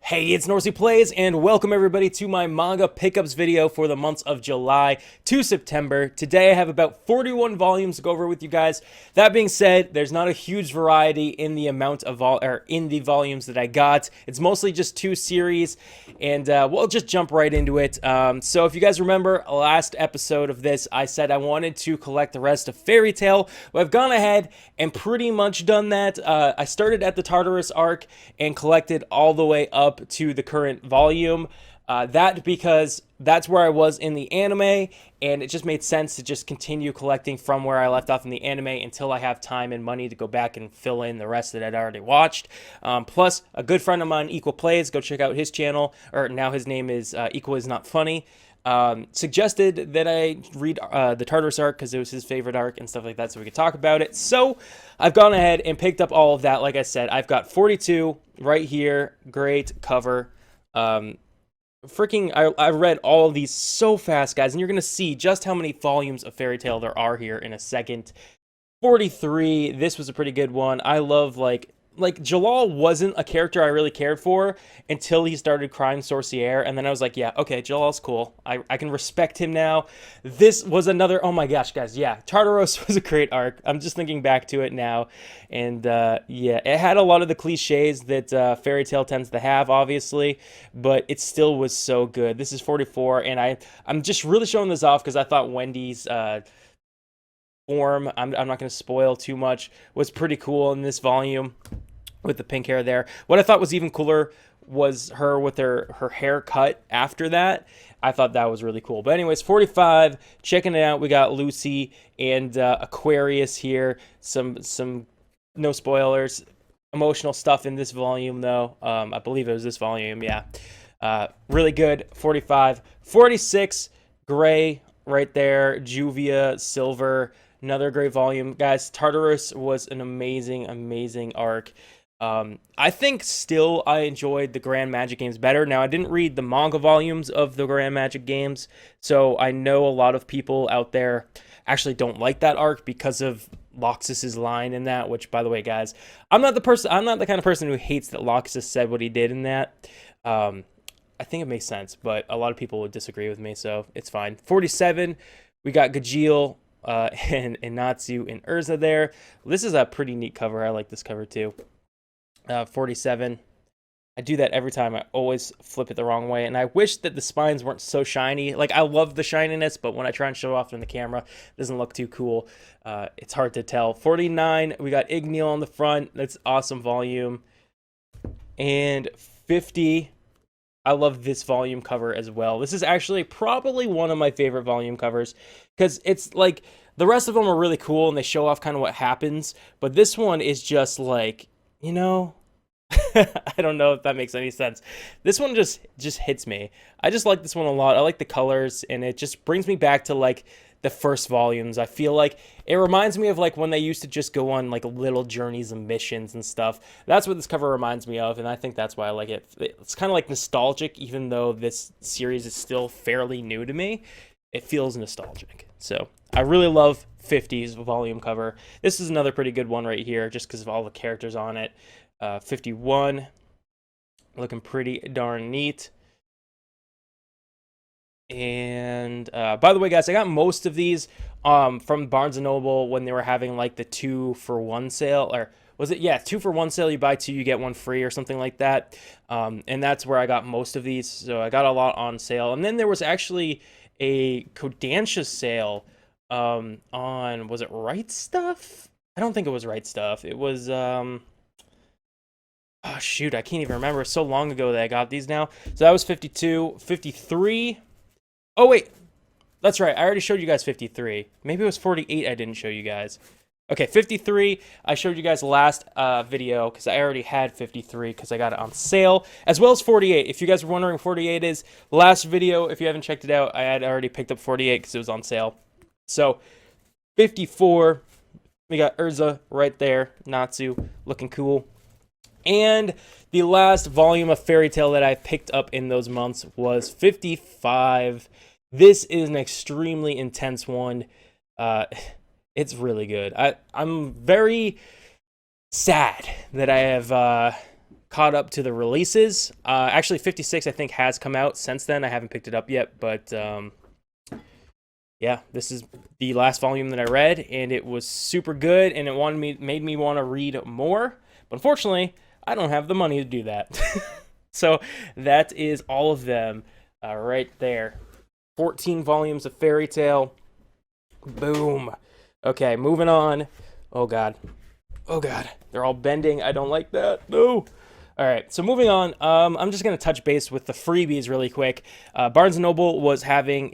Hey, it's Norsey Plays, and welcome everybody to my manga pickups video for the months of July to September. Today I have about 41 volumes to go over with you guys. That being said, there's not a huge variety in the amount of in the volumes that I got. It's mostly just two series, and we'll just jump right into it. So if you guys remember last episode of this, I said I wanted to collect the rest of Fairy Tail. Well, I've gone ahead and pretty much done that. I started at the Tartarus arc and collected all the way up to the current volume. That because that's where I was in the anime, and it just made sense to just continue collecting from where I left off in the anime until I have time and money to go back and fill in the rest that I'd already watched. Plus, a good friend of mine, Equal Plays, go check out his channel, or now his name is Equal Is Not Funny, suggested that I read the Tartarus arc because it was his favorite arc and stuff like that, so we could talk about it. So I've gone ahead and picked up all of that. Like I said, I've got 42 right here. Great cover. I read all of these so fast, guys, and you're gonna see just how many volumes of Fairy Tail there are here in a second. 43. This was a pretty good one. I love like Jalal wasn't a character I really cared for until he started Crime Sorcier, and then I was like, yeah, okay, Jalal's cool. I can respect him now. This was another, oh my gosh, guys, yeah, Tartaros was a great arc. I'm just thinking back to it now, and yeah, it had a lot of the cliches that Fairy Tail tends to have, obviously, but it still was so good. This is 44, and I'm just really showing this off because I thought Wendy's form, I'm not going to spoil too much, was pretty cool in this volume with the pink hair there. What I thought was even cooler was her with her hair cut after that. I thought that was really cool. But anyways, 45, checking it out. We got Lucy and Aquarius here. Some no spoilers, emotional stuff in this volume though. I believe it was this volume, yeah. Really good. 45, 46, gray right there, Juvia, silver. Another great volume. Guys, Tartarus was an amazing arc. I think still I enjoyed the Grand Magic games better. Now, I didn't read the manga volumes of the Grand Magic games, so I know a lot of people out there actually don't like that arc because of Loxus's line in that, which, by the way, guys, I'm not the kind of person who hates that Loxus said what he did in that. I think it makes sense, but a lot of people would disagree with me, so it's fine. 47, we got Gajeel, and Natsu and Urza there. This is a pretty neat cover. I like this cover too. 47. I do that every time. I always flip it the wrong way, and I wish that the spines weren't so shiny. Like, I love the shininess, but when I try and show off in the camera, it doesn't look too cool. It's hard to tell. 49, we got Igneel on the front. That's awesome volume. And 50, I love this volume cover as well. This is actually probably one of my favorite volume covers because it's like the rest of them are really cool and they show off kind of what happens, but this one is just like, you know, I don't know if that makes any sense. This one just hits me. I just like this one a lot. I like the colors, and it just brings me back to like the first volumes. I feel like it reminds me of like when they used to just go on like little journeys and missions and stuff. That's what this cover reminds me of, and I think that's why I like it. It's kind of like nostalgic, even though this series is still fairly new to me. It feels nostalgic. So I really love 50's volume cover. This is another pretty good one right here, just because of all the characters on it. 51, looking pretty darn neat. And by the way, guys, I got most of these from Barnes & Noble when they were having like the 2-for-1 sale, or was it? Yeah, 2-for-1 sale. You buy two, you get one free or something like that. And that's where I got most of these. So I got a lot on sale. And then there was actually a Kodansha sale on, was it Right Stuff? I don't think it was Right Stuff. It was, oh shoot, I can't even remember. It's so long ago that I got these now. So that was 52, 53. Oh, wait. That's right. I already showed you guys 53. Maybe it was 48 I didn't show you guys. Okay, 53. I showed you guys last video because I already had 53 because I got it on sale, as well as 48. If you guys were wondering what 48 is, last video, if you haven't checked it out, I had already picked up 48 because it was on sale. So, 54. We got Urza right there. Natsu looking cool. And the last volume of Fairy Tail that I picked up in those months was 55. This is an extremely intense one. It's really good. I'm very sad that I have caught up to the releases. Actually, 56 I think has come out since then. I haven't picked it up yet, but yeah, this is the last volume that I read, and it was super good, and it made me want to read more. But unfortunately, I don't have the money to do that. So that is all of them right there. 14 volumes of Fairy Tail. Boom. Okay, moving on. Oh god. Oh god. They're all bending. I don't like that. No. All right, so moving on, I'm just gonna touch base with the freebies really quick. Barnes & Noble was having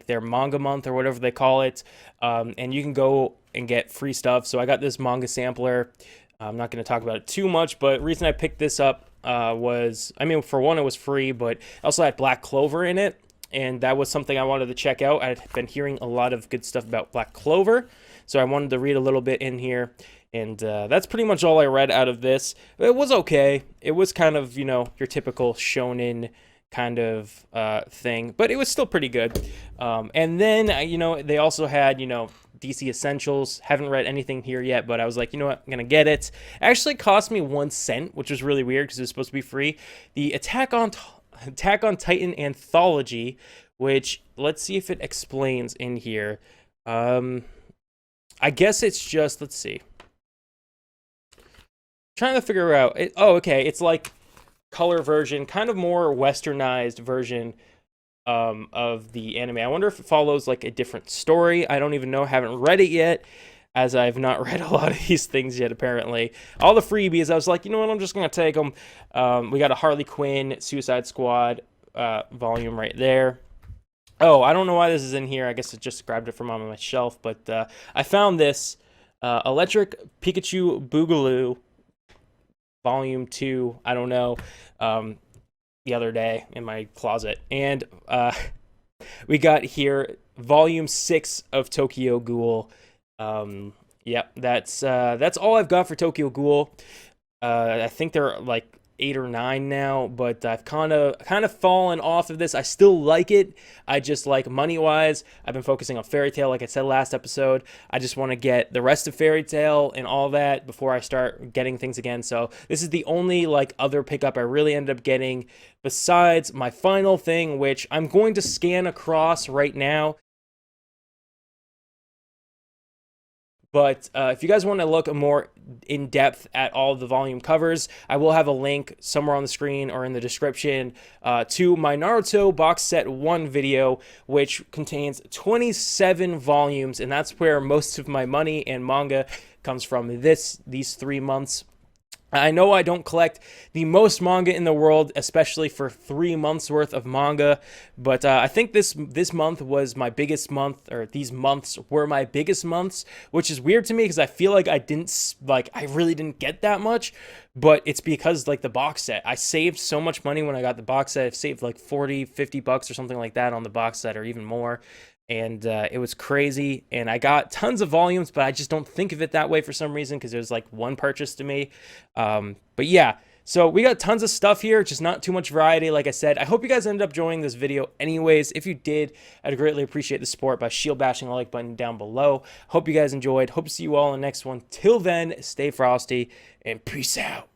their manga month or whatever they call it, and you can go and get free stuff. So I got this manga sampler. I'm not gonna talk about it too much, but the reason I picked this up was, I mean, for one, it was free, but it also had Black Clover in it, and that was something I wanted to check out. I'd been hearing a lot of good stuff about Black Clover, so I wanted to read a little bit in here. And that's pretty much all I read out of this. It was okay. It was kind of, your typical shonen kind of thing, but it was still pretty good. And then, they also had, DC Essentials. Haven't read anything here yet, but I was like, you know what, I'm going to get it. It actually cost me 1 cent, which was really weird because it was supposed to be free. The Attack on Titan Anthology, which, let's see if it explains in here. I guess it's just, let's see. Trying to figure out okay, it's like color version, kind of more westernized version of the anime. I wonder if it follows like a different story. I don't even know. Haven't read it yet, as I've not read a lot of these things yet. Apparently, all the freebies, I was like, you know what, I'm just gonna take them. We got a Harley Quinn Suicide Squad volume right there. Oh, I don't know why this is in here. I guess I just grabbed it from on my shelf, but I found this Electric Pikachu Boogaloo Volume 2, I don't know, the other day in my closet. And we got here Volume 6 of Tokyo Ghoul. Yep, that's all I've got for Tokyo Ghoul. I think they're like 8 or 9 now, but I've kind of fallen off of this. I still like it. I just, like, money-wise, I've been focusing on Fairy Tail, like I said last episode. I just want to get the rest of Fairy Tail and all that before I start getting things again. So this is the only, like, other pickup I really ended up getting besides my final thing, which I'm going to scan across right now. But if you guys want to look more in depth at all of the volume covers, I will have a link somewhere on the screen or in the description to my Naruto box set 1 video, which contains 27 volumes, and that's where most of my money and manga comes from these 3 months. I know I don't collect the most manga in the world, especially for 3 months worth of manga, but I think this month was my biggest month, or these months were my biggest months, which is weird to me because I feel like I really didn't get that much, but it's because like the box set. I saved so much money when I got the box set. I've saved like 40, 50 bucks or something like that on the box set, or even more. And it was crazy, and I got tons of volumes, but I just don't think of it that way for some reason because it was like one purchase to me. But yeah, so we got tons of stuff here, just not too much variety, like I said. I hope you guys ended up enjoying this video anyways. If you did, I'd greatly appreciate the support by shield bashing the like button down below. Hope you guys enjoyed. Hope to see you all in the next one. Till then, stay frosty, and peace out.